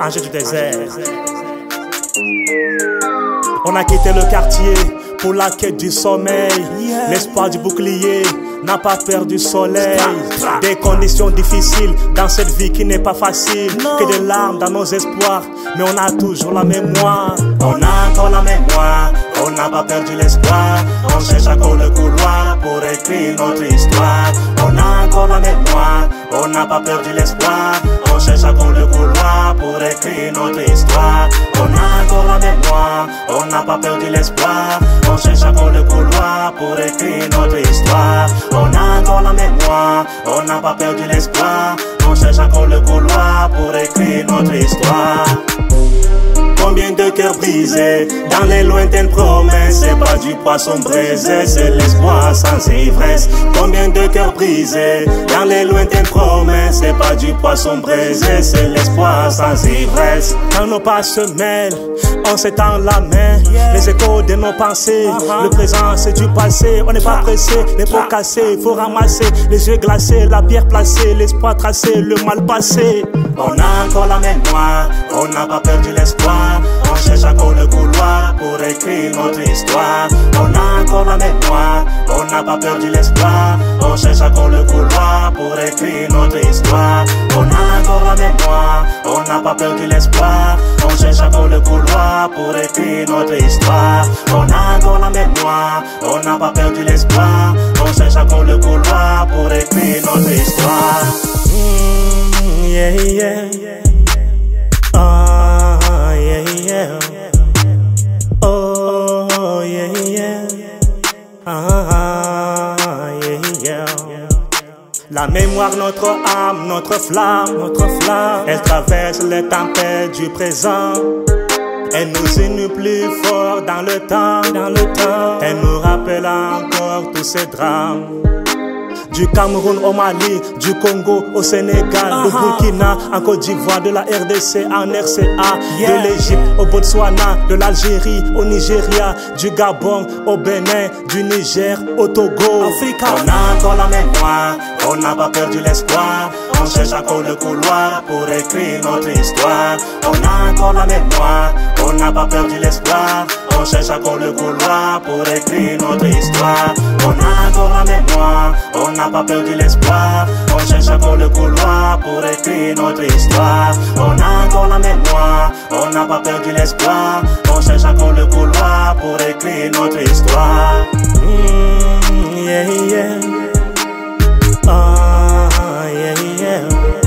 Ange du désert. On a quitté le quartier pour la quête du sommeil. L'espoir du bouclier n'a pas peur du soleil. Des conditions difficiles dans cette vie qui n'est pas facile. Que des larmes dans nos espoirs, mais on a toujours la mémoire. On a encore la mémoire, on n'a pas perdu l'espoir. On cherche encore le couloir pour écrire notre histoire. On a encore la mémoire, on n'a pas perdu l'espoir. On cherche encore le couloir pour écrire notre histoire. On a encore la mémoire, on n'a pas perdu l'espoir. On cherche encore le couloir pour écrire notre histoire. On a encore la mémoire, on n'a pas perdu l'espoir. On cherche encore le couloir pour écrire notre histoire. Combien de cœurs brisés dans les lointaines promesses. C'est pas du poisson braisé, c'est l'espoir sans ivresse. Combien de cœurs brisés dans les lointaines promesses. C'est pas du poisson braisé, c'est l'espoir sans ivresse. Quand nos pas se mêlent, on s'étend la main. Les échos de nos pensées, le présent c'est du passé. On n'est pas pressé, les pots cassés, faut ramasser. Les yeux glacés, la pierre placée, l'espoir tracé, le mal passé. On a encore la mémoire, on n'a pas perdu l'espoir. On cherche encore le couloir pour écrire notre histoire. On a encore la mémoire, on n'a pas perdu l'espoir. On cherche encore le couloir pour écrire notre histoire. On a encore la mémoire, on n'a pas perdu l'espoir. On cherche encore le couloir pour écrire notre histoire. On a encore la mémoire, on n'a pas perdu l'espoir. On cherche encore le couloir pour écrire notre histoire. Yeah, yeah. Yeah, yeah. Oh, yeah, yeah. Yeah, yeah. La mémoire, notre âme, notre flamme, elle traverse les tempêtes du présent. Elle nous unit plus fort dans le temps, Elle nous rappelle encore tous ces drames. Du Cameroun au Mali, du Congo au Sénégal, au Burkina, en Côte d'Ivoire, de la RDC en RCA, de l'Égypte au Botswana, de l'Algérie au Nigeria, du Gabon au Bénin, du Niger au Togo. Africa. On a encore la mémoire, on n'a pas perdu l'espoir. On cherche encore le couloir pour écrire notre histoire. On a encore la mémoire, on n'a pas perdu l'espoir. On cherche encore le couloir pour écrire notre histoire. On a encore la mémoire, on n'a pas perdu l'espoir. On cherche encore le couloir pour écrire notre histoire. On a encore la mémoire, on n'a pas perdu l'espoir. On cherche encore le couloir pour écrire notre histoire. Yeah, yeah. Yeah, yeah.